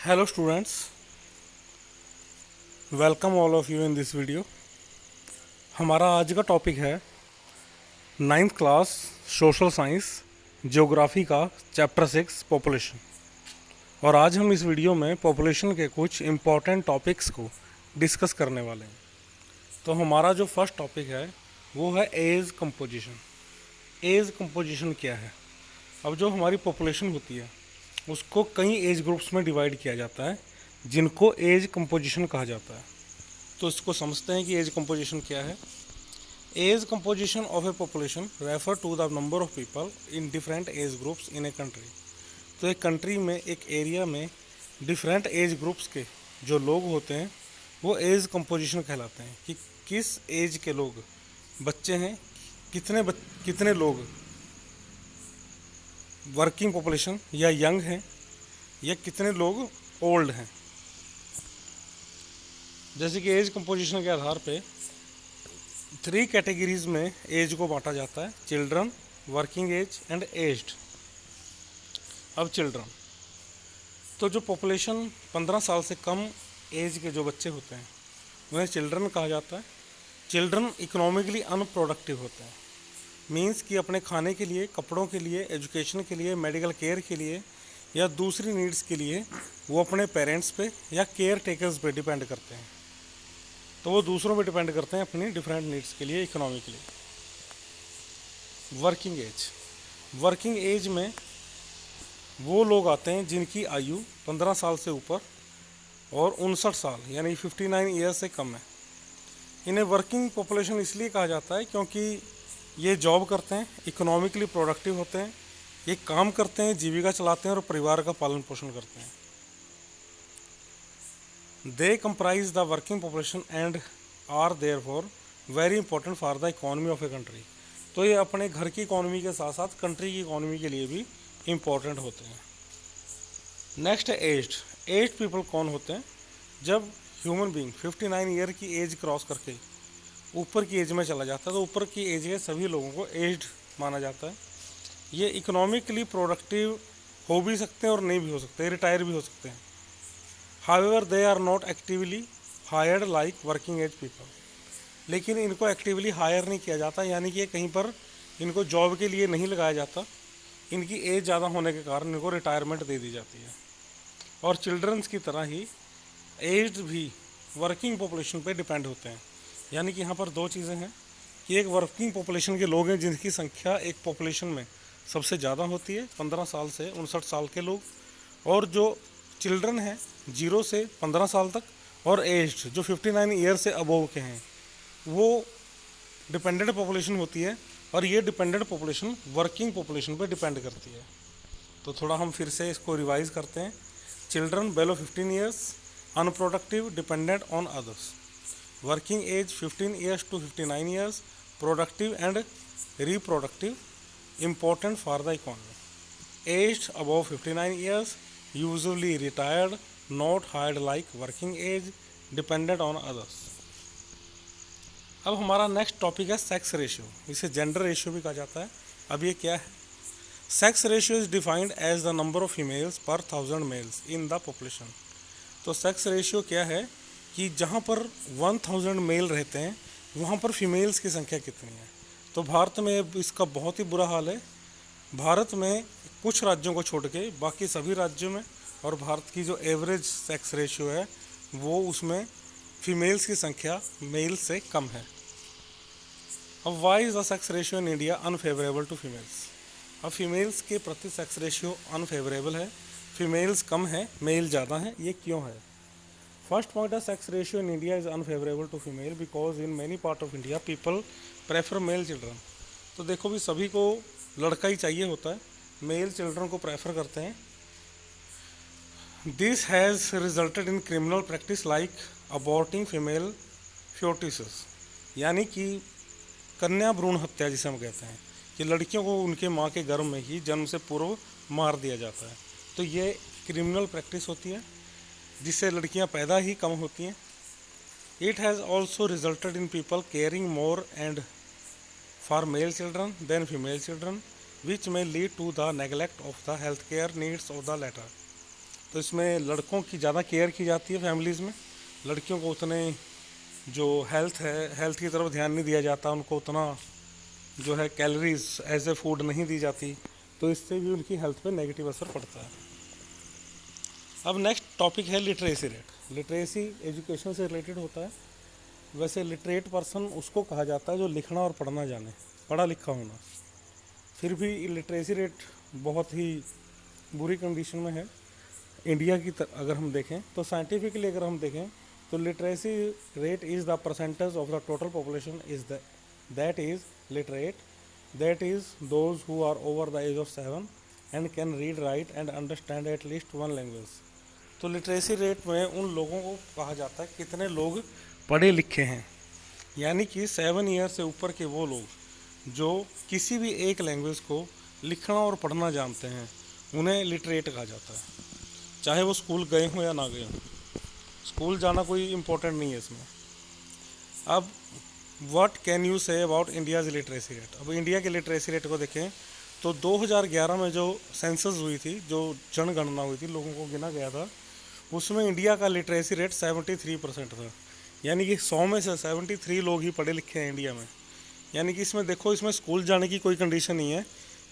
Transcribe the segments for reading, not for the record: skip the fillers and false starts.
Hello students, welcome all of you in this video. हमारा आज का टॉपिक है ninth class social science geography का चैप्टर 6 पॉपुलेशन। और आज हम इस वीडियो में पॉपुलेशन के कुछ इम्पॉर्टेंट टॉपिक्स को डिस्कस करने वाले हैं। तो हमारा जो फर्स्ट टॉपिक है वो है एज कंपोजिशन। एज कंपोजिशन क्या है? अब जो हमारी पॉपुलेशन होती है उसको कई एज ग्रुप्स में डिवाइड किया जाता है जिनको एज कंपोजिशन कहा जाता है। तो इसको समझते हैं कि एज कंपोजिशन क्या है। Age composition of a population refer to the number of people in different age groups in a country. तो एक कंट्री में, एक एरिया में डिफरेंट एज ग्रुप्स के जो लोग होते हैं वो एज कंपोजिशन कहलाते हैं कि किस एज के लोग बच्चे हैं, कितने लोग वर्किंग पॉपुलेशन या यंग हैं, या कितने लोग ओल्ड हैं। जैसे कि एज कंपोजिशन के आधार पे 3 कैटेगरीज में एज को बांटा जाता है: children, working age and aged. अब चिल्ड्रन, तो जो पॉपुलेशन 15 साल से कम एज के जो बच्चे होते हैं उन्हें चिल्ड्रन कहा जाता है। चिल्ड्रन इकोनॉमिकली अनप्रोडक्टिव होते हैं, मीन्स कि अपने खाने के लिए, कपड़ों के लिए, एजुकेशन के लिए, मेडिकल केयर के लिए या दूसरी नीड्स के लिए वो अपने पेरेंट्स पे या केयर टेकर्स पे डिपेंड करते हैं। तो वो दूसरों पे डिपेंड करते हैं अपनी डिफरेंट नीड्स के लिए, economically. Working age, working age में वो लोग आते हैं जिनकी आयु 15 साल से ऊपर और 59 साल यानी 59 ईयर से कम है। इन्हें वर्किंग पॉपुलेशन इसलिए कहा जाता है क्योंकि ये जॉब करते हैं, इकोनॉमिकली प्रोडक्टिव होते हैं, ये काम करते हैं, जीविका चलाते हैं और परिवार का पालन पोषण करते हैं। They comprise the working population and are therefore very important for the economy of a country। तो ये अपने घर की इकोनॉमी के साथ साथ कंट्री की इकोनॉमी के लिए भी इम्पोर्टेंट होते हैं। नेक्स्ट है एज्ड। एज्ड पीपल कौन होते हैं? जब ह्यूमन बीइंग 59 ईयर की एज क्रॉस करके ऊपर की एज में चला जाता है तो ऊपर की एज के सभी लोगों को एज्ड माना जाता है। ये इकोनॉमिकली प्रोडक्टिव हो भी सकते हैं और नहीं भी हो सकते, रिटायर भी हो सकते हैं। However, they are not actively hired like working age people। लेकिन इनको एक्टिवली हायर नहीं किया जाता, यानी कि कहीं पर इनको जॉब के लिए नहीं लगाया जाता। इनकी एज ज़्यादा होने के कारण इनको रिटायरमेंट दे दी जाती है। और चिल्ड्रंस की तरह ही एज्ड भी वर्किंग पॉपुलेशन पे डिपेंड होते हैं। यानी कि यहाँ पर 2 चीज़ें हैं कि एक वर्किंग पॉपुलेशन के लोग हैं जिनकी संख्या एक पॉपुलेशन में सबसे ज़्यादा होती है, 15 साल से 59 साल के लोग, और जो चिल्ड्रन हैं 0 से 15 साल तक, और एज्ड जो 59 ईयर से अबोव के हैं, वो डिपेंडेंट पॉपुलेशन होती है। और ये डिपेंडेंट पॉपुलेशन वर्किंग पॉपुलेशन पे डिपेंड करती है। तो थोड़ा हम फिर से इसको रिवाइज करते हैं। Children below 15 years, unproductive, dependent on others. Working age 15 years to 59 years, productive and reproductive, important for the economy. Aged above 59 years, usually retired, not hired like working age, dependent on others। अब हमारा next topic है sex ratio. इसे gender ratio भी कहा जाता है। अब ये क्या है? Sex ratio is defined as the number of females per 1000 males in the population. तो सेक्स रेशियो क्या है कि जहाँ पर 1000 मेल रहते हैं वहाँ पर फीमेल्स की संख्या कितनी है। तो भारत में अब इसका बहुत ही बुरा हाल है। भारत में कुछ राज्यों को छोड़ के बाकी सभी राज्यों में, और भारत की जो एवरेज सेक्स रेशियो है वो उसमें फीमेल्स की संख्या मेल से कम है। अब why is the sex ratio in India unfavourable to females. अब फीमेल्स के प्रति सेक्स रेशियो अनफेवरेबल है, फीमेल्स कम है, मेल ज़्यादा है। ये क्यों है? फर्स्ट पॉइंट है sex ratio in India is unfavourable to female because in many part of India people prefer male children. तो देखो भी, सभी को लड़का ही चाहिए होता है, मेल चिल्ड्रन को प्रेफर करते हैं। This has resulted in criminal practice like aborting female foetuses, यानी कि कन्या भ्रूण हत्या जिसे हम कहते हैं, कि लड़कियों को उनके माँ के गर्भ में ही जन्म से पूर्व मार दिया जाता है। तो ये क्रिमिनल प्रैक्टिस होती है जिससे लड़कियाँ पैदा ही कम होती हैं। It has also resulted in people caring more and for male children than female children which may lead to the neglect of the healthcare needs of the latter। तो इसमें लड़कों की ज़्यादा केयर की जाती है फैमिलीज़ में, लड़कियों को उतने जो हेल्थ की तरफ ध्यान नहीं दिया जाता, उनको उतना जो है कैलोरीज एज ए फूड नहीं दी जाती, तो इससे भी उनकी हेल्थ पे नेगेटिव असर पड़ता है। अब नेक्स्ट टॉपिक है लिटरेसी रेट। लिटरेसी एजुकेशन से रिलेटेड होता है। वैसे लिटरेट पर्सन उसको कहा जाता है जो लिखना और पढ़ना जाने, पढ़ा लिखा होना। फिर भी लिटरेसी रेट बहुत ही बुरी कंडीशन में है इंडिया की अगर हम देखें तो साइंटिफिकली अगर हम देखें तो literacy rate is the percentage of the total population is that is literate, that is those who are over the age of 7 and can read write and understand at least one language. तो literacy rate में उन लोगों को कहा जाता है कितने लोग पढ़े लिखे हैं, यानी कि 7 ईयर से ऊपर के वो लोग जो किसी भी एक लैंग्वेज को लिखना और पढ़ना जानते हैं, उन्हें लिटरेट कहा जाता है, चाहे वो स्कूल गए हों या ना गए हों। स्कूल जाना कोई इम्पोर्टेंट नहीं है इसमें। अब व्हाट कैन यू से अबाउट इंडियाज़ लिटरेसी रेट। अब इंडिया के लिटरेसी रेट को देखें तो 2011 में जो सेंसस हुई थी, जो जनगणना हुई थी, लोगों को गिना गया था, उसमें इंडिया का लिटरेसी रेट 73% था, यानी कि 100 में से 73 लोग ही पढ़े लिखे हैं इंडिया में। यानी कि इसमें देखो, इसमें स्कूल जाने की कोई कंडीशन नहीं है,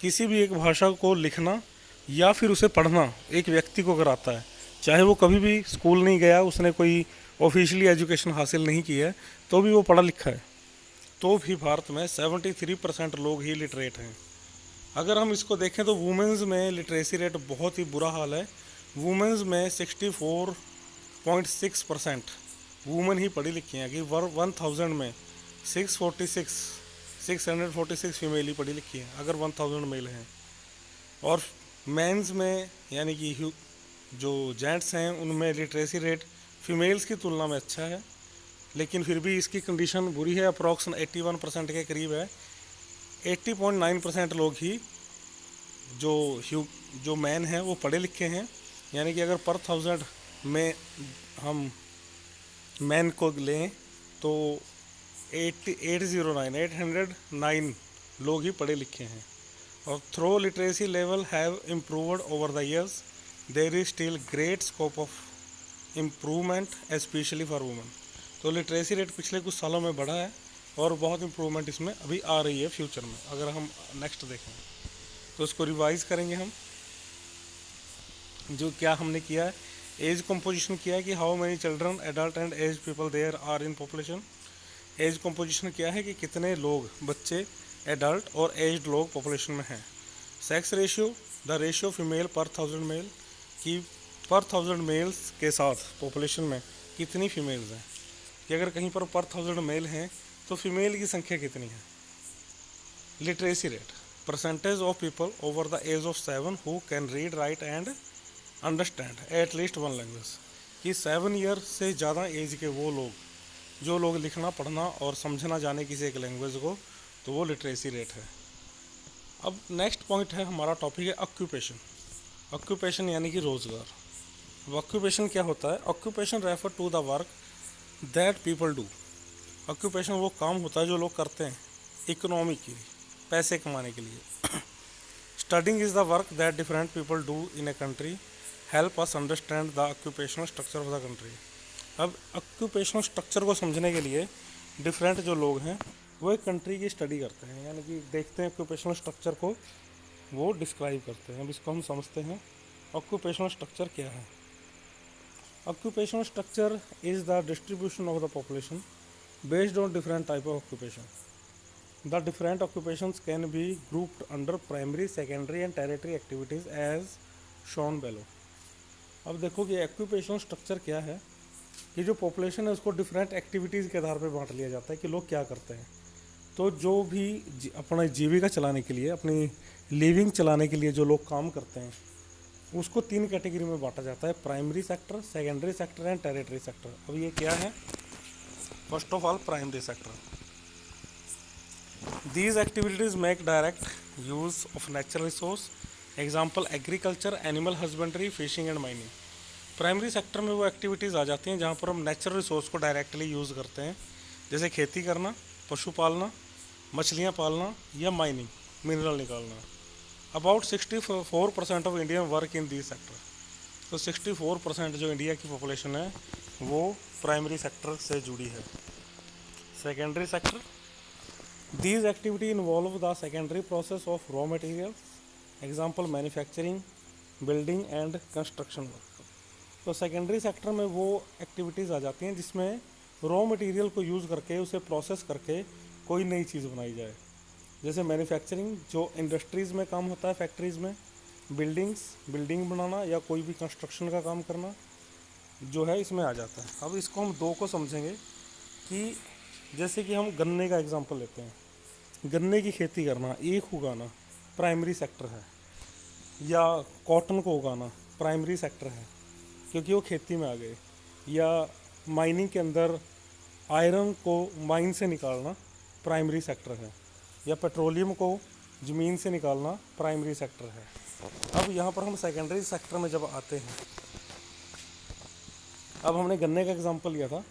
किसी भी एक भाषा को लिखना या फिर उसे पढ़ना एक व्यक्ति को अगर आता है, चाहे वो कभी भी स्कूल नहीं गया, उसने कोई ऑफिशियली एजुकेशन हासिल नहीं की है, तो भी वो पढ़ा लिखा है, तो भी भारत में 73% लोग ही लिटरेट हैं। अगर हम इसको देखें तो वुमेंस में लिटरेसी रेट बहुत ही बुरा हाल है। वुमेंस में 64.6% वुमेन ही पढ़ी लिखी हैं, कि 1000 में 646 फीमेल ही पढ़ी लिखी हैं अगर 1000 मेल हैं। और मेंस में यानी कि जो जेंट्स हैं उनमें लिटरेसी रेट फीमेल्स की तुलना में अच्छा है, लेकिन फिर भी इसकी कंडीशन बुरी है। अप्रॉक्स 81% के करीब है। 80.9% लोग ही जो मैन हैं वो पढ़े लिखे हैं, यानी कि अगर पर 1000 में हम मैन को लें तो 809 लोग ही पढ़े लिखे हैं। और though literacy level have improved over the years, there is still great scope of improvement specially for women. तो लिटरेसी रेट पिछले कुछ सालों में बढ़ा है और बहुत इम्प्रूवमेंट इसमें अभी आ रही है फ्यूचर में। अगर हम नेक्स्ट देखें तो इसको रिवाइज करेंगे हम, जो क्या हमने किया है। एज कंपोजिशन किया है कि how many children adult and age people there are in population. Age composition क्या है कि कितने लोग बच्चे, एडल्ट और एज्ड लोग पॉपुलेशन में हैं। Sex ratio, the ratio female पर 1000 मेल, कि पर 1000 मेल्स के साथ पॉपुलेशन में कितनी फीमेल्स हैं, कि अगर कहीं पर 1000 मेल हैं तो फीमेल की संख्या कितनी है। Literacy rate, percentage of people over the age of 7 who can read write and understand at least one language, कि 7 ईयर से ज़्यादा एज के वो लोग जो लोग लिखना पढ़ना और समझना जाने किसी एक लैंग्वेज को, तो वो लिटरेसी रेट है। अब नेक्स्ट पॉइंट है हमारा टॉपिक है ऑक्यूपेशन। ऑक्यूपेशन यानी कि रोज़गार। अब ऑक्यूपेशन क्या होता है? Occupation refer to the work that people do. Occupation वो काम होता है जो लोग करते हैं इकोनॉमी के लिए, पैसे कमाने के लिए। Studying is the work that different people do in a country, help us understand the occupational structure of the country. अब ऑक्यूपेशनल स्ट्रक्चर को समझने के लिए डिफरेंट जो लोग हैं वो एक कंट्री की स्टडी करते हैं, यानी कि देखते हैं ऑक्यूपेशनल स्ट्रक्चर को, वो डिस्क्राइब करते हैं। अब इसको हम समझते हैं ऑक्यूपेशनल स्ट्रक्चर क्या है। Occupational structure is the distribution of the population based on different type of occupation. The different occupations can be grouped under primary, secondary and territory activities as shown below. अब देखो कि occupational structure क्या है, कि जो population है उसको different activities के आधार पर बांट लिया जाता है कि लोग क्या करते हैं। तो जो भी अपना जीविका चलाने के लिए, अपनी लिविंग चलाने के लिए जो लोग काम करते हैं, उसको 3 कैटेगरी में बांटा जाता है, primary sector, secondary sector and territory sector. अब ये क्या है? First of all primary sector. These activities make direct use of natural resource, example agriculture, animal husbandry, fishing and mining। Primary sector में वो एक्टिविटीज़ आ जाती हैं जहाँ पर हम नेचुरल रिसोर्स को डायरेक्टली यूज़ करते हैं, जैसे खेती करना, पशु पालना, मछलियाँ पालना या माइनिंग, मिनरल निकालना। About 64% of Indian work in this sector. तो 64% जो इंडिया की पॉपुलेशन है वो प्राइमरी सेक्टर से जुड़ी है। Secondary sector, these activity involve the secondary process of raw materials, example manufacturing, building and construction work. तो सेकेंडरी सेक्टर में वो एक्टिविटीज़ आ जाती हैं जिसमें रॉ मटेरियल को यूज़ करके उसे प्रोसेस करके कोई नई चीज़ बनाई जाए। जैसे मैन्युफैक्चरिंग जो इंडस्ट्रीज़ में काम होता है, फैक्ट्रीज़ में, बिल्डिंग बनाना या कोई भी कंस्ट्रक्शन का काम करना जो है इसमें आ जाता है। अब इसको हम दो को समझेंगे कि जैसे कि हम गन्ने का एग्जांपल लेते हैं। गन्ने की खेती करना, ईख उगाना प्राइमरी सेक्टर है, या कॉटन को उगाना प्राइमरी सेक्टर है क्योंकि वो खेती में आ गए, या माइनिंग के अंदर आयरन को माइन से निकालना प्राइमरी सेक्टर है, या पेट्रोलियम को ज़मीन से निकालना प्राइमरी सेक्टर है। अब यहाँ पर हम सेकेंडरी सेक्टर में जब आते हैं, अब हमने गन्ने का एग्जांपल लिया था,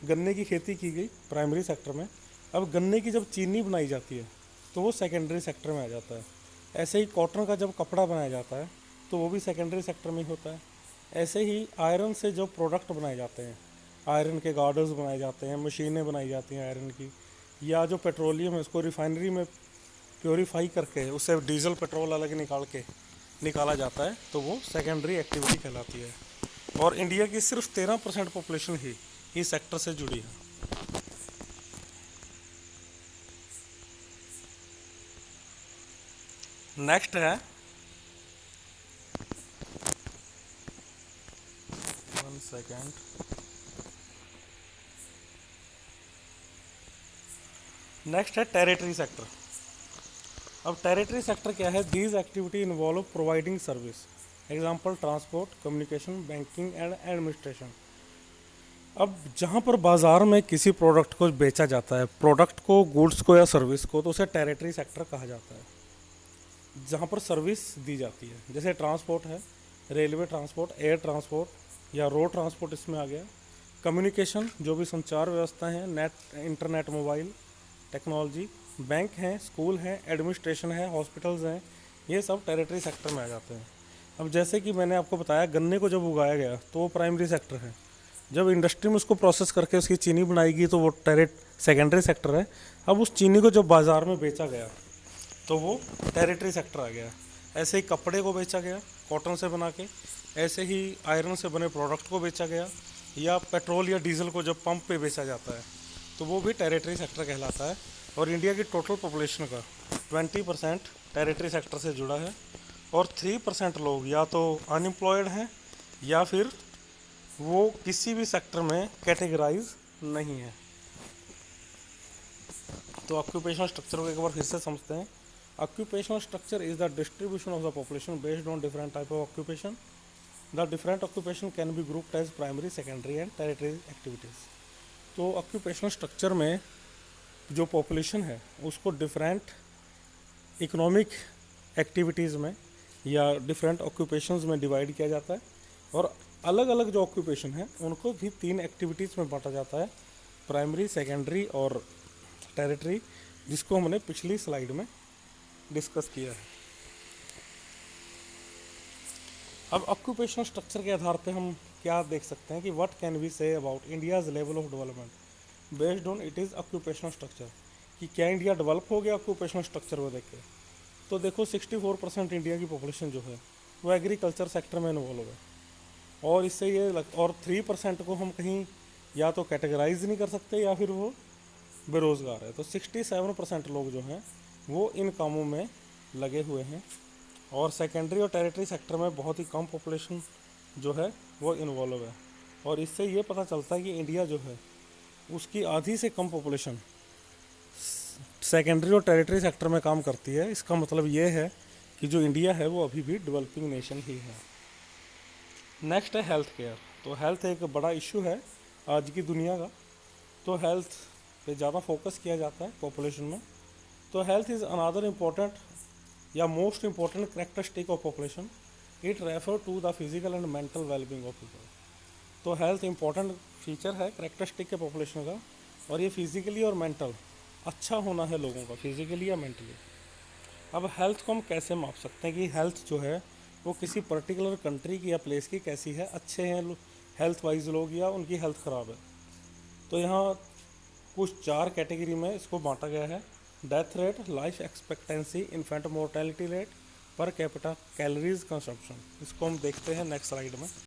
गन्ने की खेती की गई प्राइमरी सेक्टर में। अब गन्ने की जब चीनी बनाई जाती है तो वो सेकेंडरी सेक्टर में आ जाता है। ऐसे ही कॉटन का जब कपड़ा बनाया जाता है तो वो भी सेकेंडरी सेक्टर में ही होता है। ऐसे ही आयरन से जो प्रोडक्ट बनाए जाते हैं, आयरन के गार्डर्स बनाए जाते हैं, मशीनें बनाई जाती हैं आयरन की, या जो पेट्रोलियम है उसको रिफाइनरी में प्योरीफाई करके उससे डीजल पेट्रोल अलग निकाला जाता है, तो वो सेकेंडरी एक्टिविटी कहलाती है। और इंडिया की सिर्फ 13% पॉपुलेशन ही इस सेक्टर से जुड़ी है। नेक्स्ट है, वन सेकेंड, नेक्स्ट है टेरिटरी सेक्टर। अब टेरिटरी सेक्टर क्या है? These activity involve providing service, example transport, communication, banking and administration. अब जहाँ पर बाज़ार में किसी प्रोडक्ट को बेचा जाता है, प्रोडक्ट को, गुड्स को या सर्विस को, तो उसे टेरिटरी सेक्टर कहा जाता है। जहाँ पर सर्विस दी जाती है, जैसे ट्रांसपोर्ट है, रेलवे ट्रांसपोर्ट, एयर ट्रांसपोर्ट या रोड ट्रांसपोर्ट इसमें आ गया। कम्युनिकेशन, जो भी संचार व्यवस्था है, net, internet, mobile technology, bank हैं, स्कूल हैं, एडमिनिस्ट्रेशन है, हॉस्पिटल्स हैं, ये सब टेरिटरी सेक्टर में आ जाते हैं। अब जैसे कि मैंने आपको बताया, गन्ने को जब उगाया गया तो वो प्राइमरी सेक्टर है। जब इंडस्ट्री में उसको प्रोसेस करके उसकी चीनी बनाएगी तो वो सेकेंडरी सेक्टर है। अब उस चीनी को जब बाज़ार में बेचा गया तो वो टेरिटरी सेक्टर आ गया। ऐसे ही कपड़े को बेचा गया कॉटन से बना के, ऐसे ही आयरन से बने प्रोडक्ट को बेचा गया, या पेट्रोल या डीजल को जब पंप पे बेचा जाता है तो वो भी टेरिटरी सेक्टर कहलाता है। और इंडिया की टोटल पॉपुलेशन का 20% टेरिटरी सेक्टर से जुड़ा है, और 3% लोग या तो अनएम्प्लॉयड हैं या फिर वो किसी भी सेक्टर में कैटेगराइज नहीं है। तो ऑक्यूपेशनल स्ट्रक्चर को एक बार फिर से समझते हैं। Occupational structure is the distribution of the population based on different type of occupation. The different occupation can be grouped as primary, secondary and territory activities. तो ऑक्यूपेशनल स्ट्रक्चर में जो पॉपुलेशन है उसको डिफरेंट इकोनॉमिक एक्टिविटीज़ में या different occupations में divide किया जाता है, और अलग अलग जो ऑक्यूपेशन है उनको भी 3 एक्टिविटीज़ में बांटा जाता है, प्राइमरी, सेकेंडरी और टेरिटरी, जिसको हमने पिछली स्लाइड में डिस्कस किया है। अब ऑक्यूपेशनल स्ट्रक्चर के आधार पे हम क्या देख सकते हैं कि what can we say about India's level of development based on it is occupational structure, कि क्या इंडिया डेवलप हो गया ऑक्यूपेशनल स्ट्रक्चर को देख के। तो देखो 64% इंडिया की पॉपुलेशन जो है वो एग्रीकल्चर सेक्टर में इन्वॉल्व है, और इससे और 3% को हम कहीं या तो कैटेगराइज नहीं कर सकते या फिर वो बेरोज़गार है। तो 67% लोग जो हैं वो इन कामों में लगे हुए हैं, और सेकेंडरी और टेरिटरी सेक्टर में बहुत ही कम पॉपुलेशन जो है वो इन्वॉल्व है। और इससे ये पता चलता है कि इंडिया जो है उसकी आधी से कम पॉपुलेशन सेकेंडरी और टेरिटरी सेक्टर में काम करती है। इसका मतलब ये है कि जो इंडिया है वो अभी भी डेवलपिंग नेशन ही है। नेक्स्ट है हेल्थ केयर। तो हेल्थ एक बड़ा इशू है आज की दुनिया का, तो हेल्थ पे ज़्यादा फोकस किया जाता है पॉपुलेशन में। तो हेल्थ इज़ अनदर इम्पोर्टेंट या most important characteristic of population. It refer to the physical and mental wellbeing of people. तो हेल्थ इंपॉर्टेंट फीचर है कैरेक्टरिस्टिक के पॉपुलेशन का, और ये फिजिकली और मेंटल अच्छा होना है लोगों का, फिजिकली या मेंटली। अब हेल्थ को हम कैसे माप सकते हैं कि हेल्थ जो है वो किसी पर्टिकुलर कंट्री की या प्लेस की कैसी है, अच्छे हैं हेल्थ वाइज लोग या उनकी हेल्थ ख़राब है। तो यहाँ कुछ 4 कैटेगरी में इसको बांटा गया है। Death rate, life expectancy, infant mortality rate, per capita calories consumption. इसको हम देखते हैं नेक्स्ट स्लाइड में।